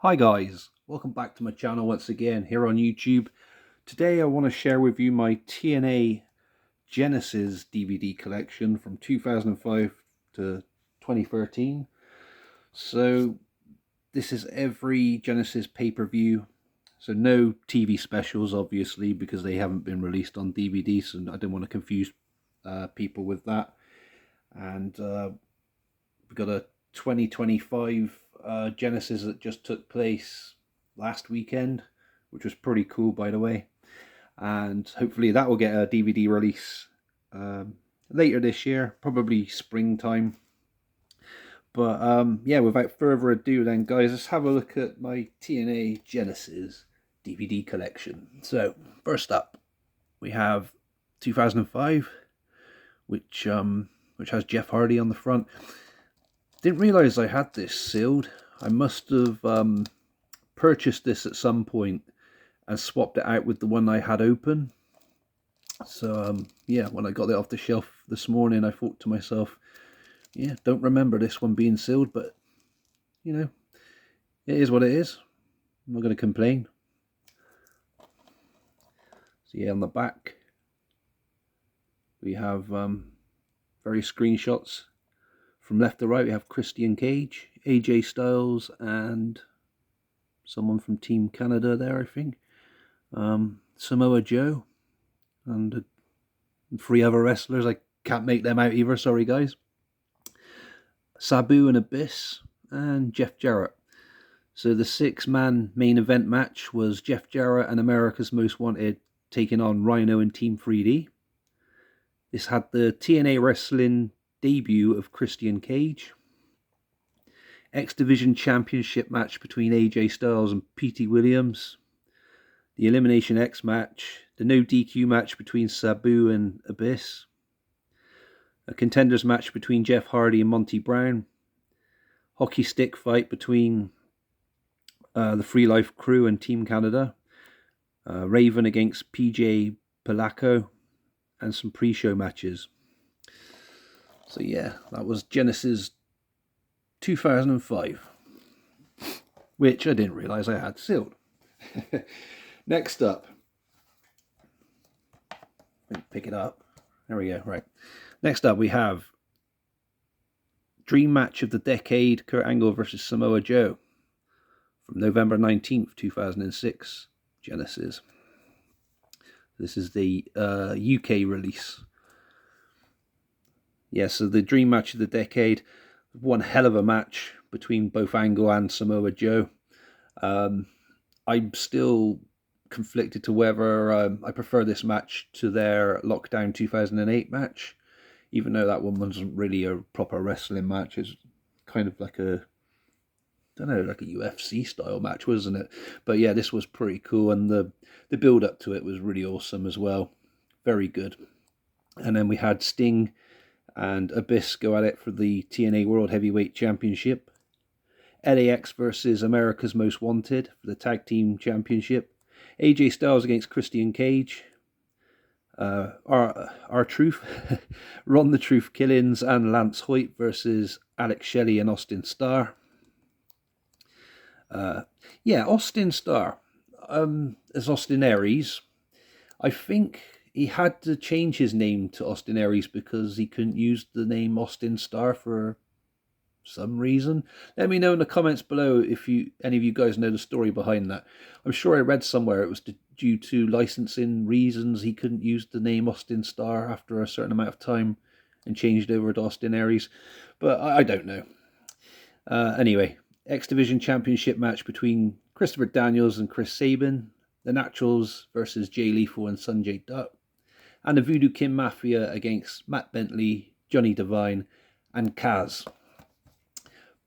Hi guys, welcome back to my channel once again here on YouTube. Today I want to share with you my TNA Genesis DVD collection from 2005 to 2013. So this is every Genesis pay-per-view. So no TV specials obviously because they haven't been released on DVD, so I don't want to confuse people with that. And we've got a 2025 Genesis that just took place last weekend, which was pretty cool, by the way. And hopefully that will get a DVD release later this year, probably springtime. But yeah, without further ado then, guys, let's have a look at my TNA Genesis DVD collection. So first up, we have 2005, which has Jeff Hardy on the front. Didn't realise I had this sealed. I must have purchased this at some point and swapped it out with the one I had open. So yeah, when I got it off the shelf this morning, I thought to myself, yeah, don't remember this one being sealed, but you know, it is what it is. I'm not going to complain. So yeah, on the back we have various screenshots. From left to right, we have Christian Cage, AJ Styles, and someone from Team Canada there, I think. Samoa Joe, and 3 other wrestlers. I can't make them out either, sorry guys. Sabu and Abyss, and Jeff Jarrett. So the 6-man main event match was Jeff Jarrett and America's Most Wanted taking on Rhino and Team 3D. This had the TNA Wrestling debut of Christian Cage, X Division Championship match between AJ Styles and P.T. Williams, the Elimination X match, the no DQ match between Sabu and Abyss, a contenders match between Jeff Hardy and Monty Brown, hockey stick fight between the Free Life Crew and Team Canada, Raven against PJ Polaco, and some pre-show matches. So yeah, that was Genesis 2005, which I didn't realise I had sealed. Next up, pick it up. There we go. Right. Next up, we have Dream Match of the Decade: Kurt Angle versus Samoa Joe from November 19th, 2006. Genesis. This is the UK release. Yeah, so the Dream Match of the Decade, one hell of a match between both Angle and Samoa Joe. I'm still conflicted to whether I prefer this match to their Lockdown 2008 match, even though that one wasn't really a proper wrestling match. It's kind of like a, I don't know, like a UFC style match, wasn't it? But yeah, this was pretty cool, and the build up to it was really awesome as well. Very good. And then we had Sting and Abyss go at it for the TNA World Heavyweight Championship. LAX versus America's Most Wanted for the Tag Team Championship. AJ Styles against Christian Cage. R-Truth, Ron the Truth Killings, and Lance Hoyt versus Alex Shelley and Austin Starr. Yeah, Austin Starr as Austin Aries. I think he had to change his name to Austin Aries because he couldn't use the name Austin Starr for some reason. Let me know in the comments below if any of you guys know the story behind that. I'm sure I read somewhere it was due to licensing reasons he couldn't use the name Austin Starr after a certain amount of time and changed over to Austin Aries, but I don't know. Anyway, X Division Championship match between Christopher Daniels and Chris Sabin, the Naturals versus Jay Lethal and Sanjay Dutt, and the Voodoo Kin Mafia against Matt Bentley, Johnny Devine, and Kaz.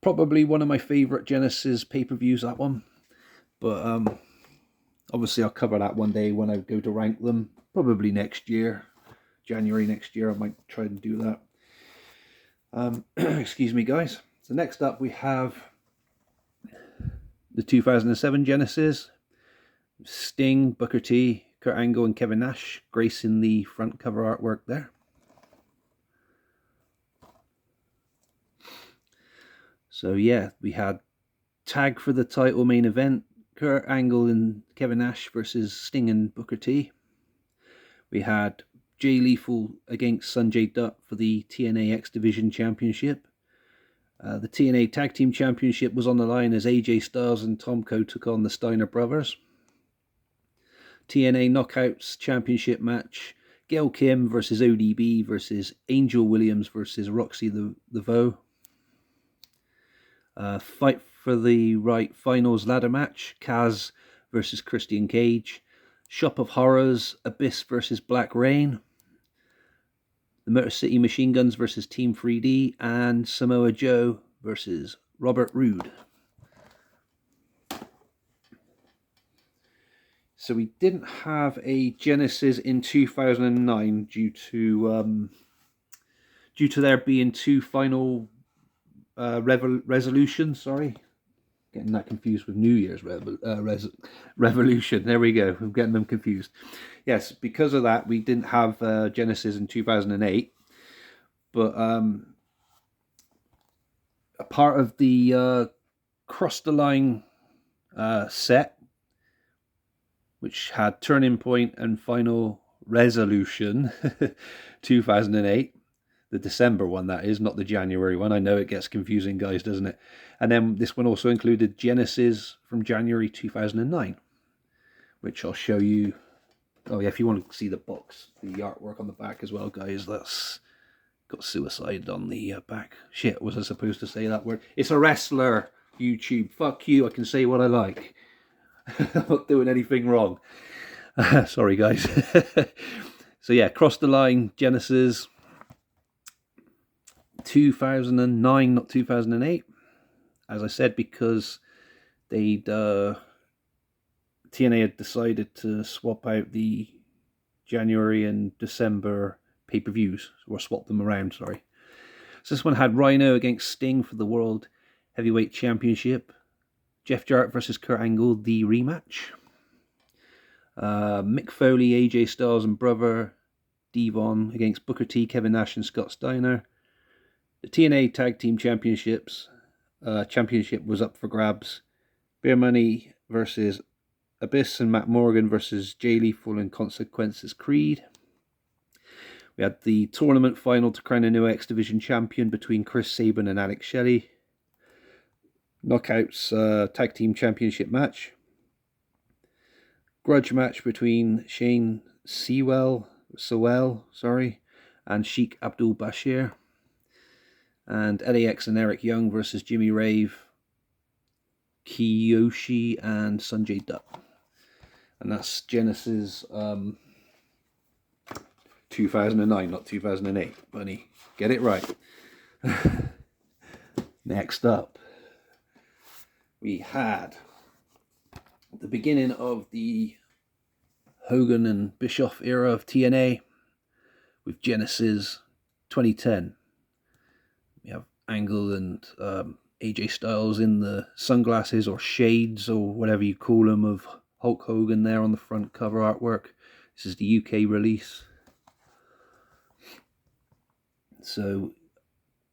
Probably one of my favourite Genesis pay-per-views, that one. But obviously I'll cover that one day when I go to rank them. Probably next year. January next year I might try and do that. Excuse me, guys. So next up we have the 2007 Genesis. Sting, Booker T, Kurt Angle and Kevin Nash gracing the front cover artwork there. So yeah, we had tag for the title main event, Kurt Angle and Kevin Nash versus Sting and Booker T. We had Jay Lethal against Sanjay Dutt for the TNA X Division Championship. The TNA Tag Team Championship was on the line as AJ Styles and Tomko took on the Steiner Brothers. TNA Knockouts Championship match, Gail Kim versus ODB versus Angel Williams versus Roxy the Vo. Fight for the Right Finals ladder match, Kaz versus Christian Cage. Shop of Horrors, Abyss versus Black Rain. The Motor City Machine Guns versus Team 3D, and Samoa Joe versus Robert Roode. So we didn't have a Genesis in 2009 due to there being two final resolutions. Sorry, getting that confused with New Year's Revolution. There we go. I'm getting them confused. Yes, because of that, we didn't have Genesis in 2008. But a part of the Cross the Line set, which had Turning Point and Final Resolution 2008, the December one that is, not the January one. I know it gets confusing, guys, doesn't it? And then this one also included Genesis from January 2009, which I'll show you. Oh yeah, if you want to see the box, the artwork on the back as well, guys, that's got suicide on the back. Shit, was I supposed to say that word? It's a wrestler, YouTube. Fuck you, I can say what I like. I'm not doing anything wrong. Sorry, guys. So yeah, Cross the Line, Genesis 2009, not 2008. As I said, because they'd TNA had decided to swap out the January and December pay-per-views, or swap them around, sorry. So this one had Rhino against Sting for the World Heavyweight Championship. Jeff Jarrett versus Kurt Angle, the rematch. Mick Foley, AJ Styles and brother Devon against Booker T, Kevin Nash and Scott Steiner. The TNA Tag Team Championships championship was up for grabs. Beer Money versus Abyss and Matt Morgan versus Jay Lethal and Consequences Creed. We had the tournament final to crown a new X Division champion between Chris Sabin and Alex Shelley. Knockouts Tag Team Championship match. Grudge match between Shane Sewell, and Sheik Abdul Bashir. And LAX and Eric Young versus Jimmy Rave, Kiyoshi and Sanjay Dutt. And that's Genesis 2009, not 2008. Bunny, get it right. Next up, we had the beginning of the Hogan and Bischoff era of TNA with Genesis 2010. We have Angle and AJ Styles in the sunglasses or shades or whatever you call them of Hulk Hogan there on the front cover artwork. This is the UK release. So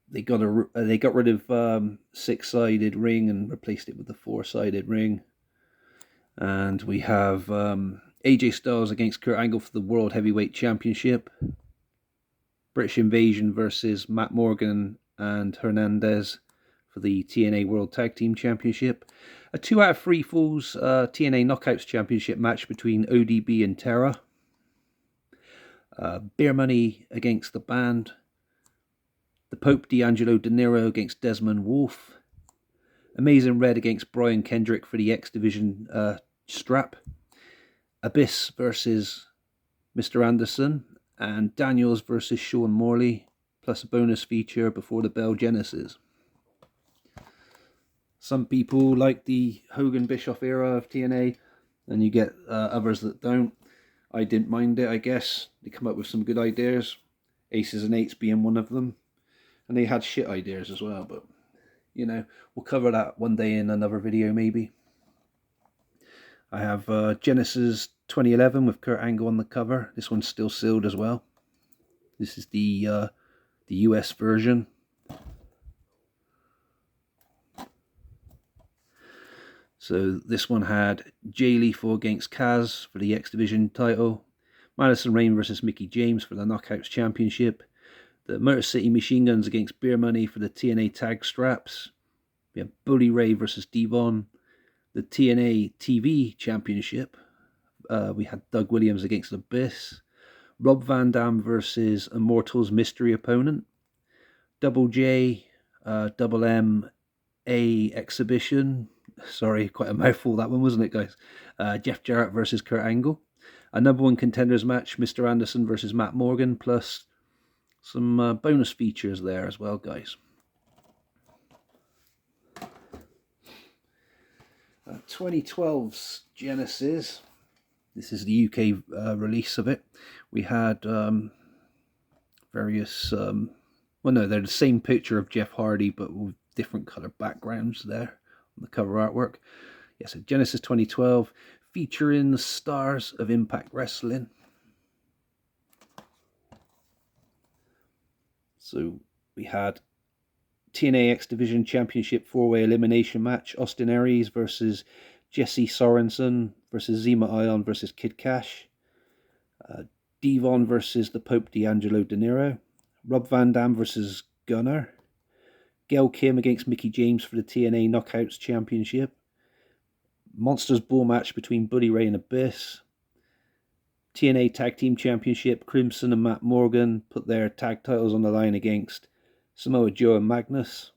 they got rid of six-sided ring and replaced it with the four-sided ring. And we have AJ Styles against Kurt Angle for the World Heavyweight Championship. British Invasion versus Matt Morgan and Hernandez for the TNA World Tag Team Championship. A 2 out of 3 falls TNA Knockouts Championship match between ODB and Terra. Beer Money against the Band. The Pope D'Angelo De Niro against Desmond Wolfe. Amazing Red against Brian Kendrick for the X Division strap. Abyss versus Mr. Anderson. And Daniels versus Sean Morley. Plus a bonus feature before the bell Genesis. Some people like the Hogan Bischoff era of TNA, and you get others that don't. I didn't mind it, I guess. They come up with some good ideas. Aces and Eights being one of them. And they had shit ideas as well, but, you know, we'll cover that one day in another video maybe. I have Genesis 2011 with Kurt Angle on the cover. This one's still sealed as well. This is the US version. So this one had Jay Lethal against Kaz for the X Division title, Madison Rayne versus Mickie James for the Knockouts Championship, the Motor City Machine Guns against Beer Money for the TNA Tag Straps, we have Bully Ray versus Devon, the TNA TV Championship, we had Doug Williams against Abyss, Rob Van Dam versus Immortal's mystery opponent, Double J, Double M, A Exhibition. Sorry, quite a mouthful that one, wasn't it, guys? Jeff Jarrett versus Kurt Angle. A number one contenders match, Mr. Anderson versus Matt Morgan, plus some bonus features there as well, guys. 2012's Genesis. This is the UK release of it. We had various... well, no, they're the same picture of Jeff Hardy, but with different colour backgrounds there on the cover artwork. Yes, so Genesis 2012, featuring the stars of Impact Wrestling. So we had TNA X Division Championship 4-way elimination match, Austin Aries versus Jesse Sorensen versus Zema Ion versus Kid Cash, Devon versus the Pope D'Angelo De Niro, Rob Van Dam versus Gunner, Gail Kim against Mickie James for the TNA Knockouts Championship, Monsters Ball match between Bully Ray and Abyss, TNA Tag Team Championship, Crimson and Matt Morgan put their tag titles on the line against Samoa Joe and Magnus,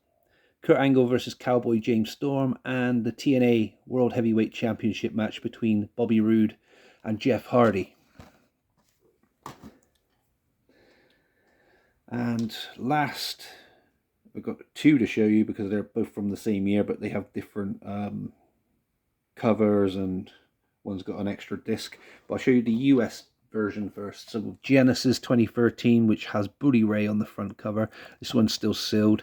Kurt Angle versus Cowboy James Storm, and the TNA World Heavyweight Championship match between Bobby Roode and Jeff Hardy. And last, we've got two to show you because they're both from the same year, but they have different covers, and one's got an extra disc. But I'll show you the US version first. So Genesis 2013, which has Bully Ray on the front cover. This one's still sealed.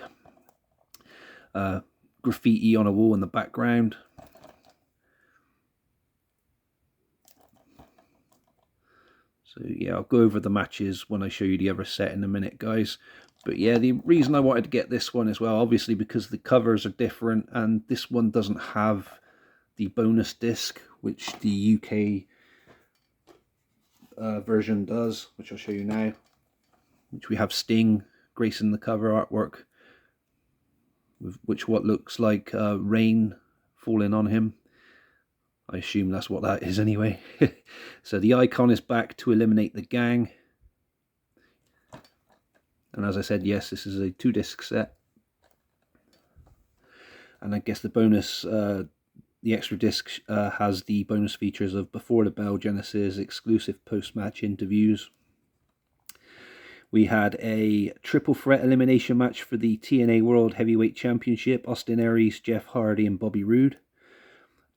Graffiti on a wall in the background. So yeah, I'll go over the matches when I show you the other set in a minute, guys. But yeah, the reason I wanted to get this one as well, obviously because the covers are different, and this one doesn't have the bonus disc, which the UK version does, which I'll show you now. Which we have Sting gracing the cover artwork, with which what looks like rain falling on him. I assume that's what that is anyway. So the icon is back to eliminate the gang. And as I said, yes, this is a 2-disc set. And I guess the bonus, the extra disc has the bonus features of Before the Bell Genesis, exclusive post-match interviews. We had a triple threat elimination match for the TNA World Heavyweight Championship, Austin Aries, Jeff Hardy and Bobby Roode.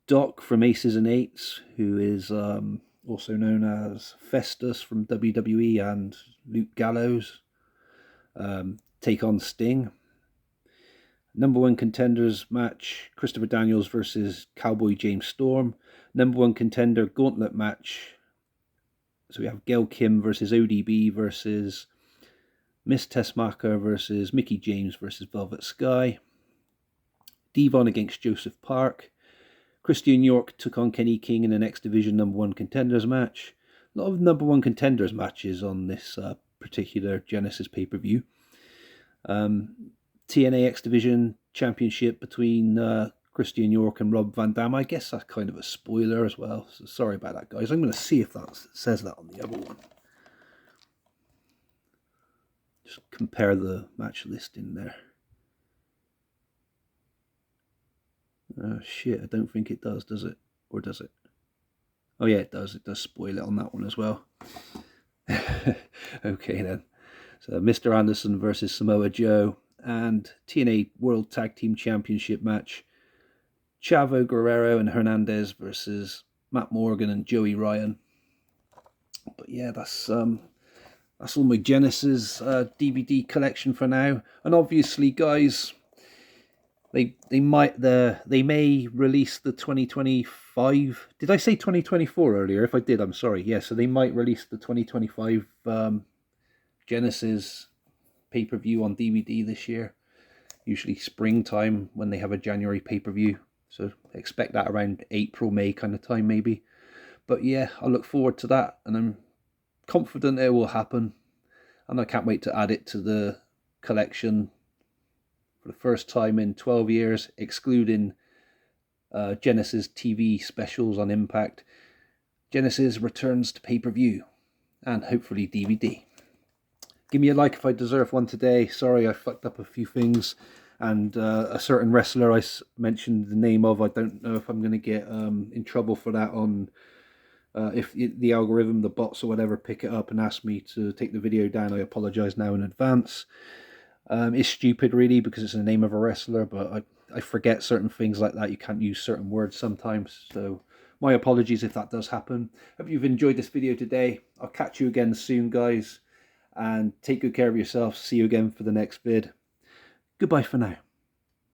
Doc from Aces and Eights, who is also known as Festus from WWE, and Luke Gallows take on Sting. Number one contenders match, Christopher Daniels versus Cowboy James Storm. Number one contender gauntlet match. So we have Gail Kim versus ODB versus Miss Tessmacher versus Mickie James versus Velvet Sky. Devon against Joseph Park. Christian York took on Kenny King in an X Division number one contenders match. A lot of number one contenders matches on this particular Genesis pay-per-view. TNA X Division Championship between Christian York and Rob Van Dam. I guess that's kind of a spoiler as well, so sorry about that, guys. I'm going to see if that says that on the other one. Just compare the match listing there. Shit, I don't think it does it? Or does it? Oh yeah, it does. It does spoil it on that one as well. Okay then. So Mr. Anderson versus Samoa Joe, and TNA World Tag Team Championship match, Chavo Guerrero and Hernandez versus Matt Morgan and Joey Ryan. But yeah, that's all my Genesis DVD collection for now. And obviously, guys, they may release the 2025. Did I say 2024 earlier? If I did, I'm sorry. Yeah, so they might release the 2025 Genesis pay-per-view on DVD this year. Usually springtime when they have a January pay-per-view. So expect that around April, May kind of time maybe. But yeah, I look forward to that, and I'm confident it will happen. And I can't wait to add it to the collection for the first time in 12 years, excluding Genesis TV specials on Impact. Genesis returns to pay-per-view and hopefully DVD. Give me a like if I deserve one today. Sorry, I fucked up a few things. And a certain wrestler I mentioned the name of, I don't know if I'm going to get in trouble for that on... if the algorithm, the bots or whatever, pick it up and ask me to take the video down, I apologise now in advance. It's stupid really because it's the name of a wrestler, but I forget certain things like that. You can't use certain words sometimes, so my apologies if that does happen. Hope you've enjoyed this video today. I'll catch you again soon, guys, and take good care of yourself. See you again for the next vid. Goodbye for now.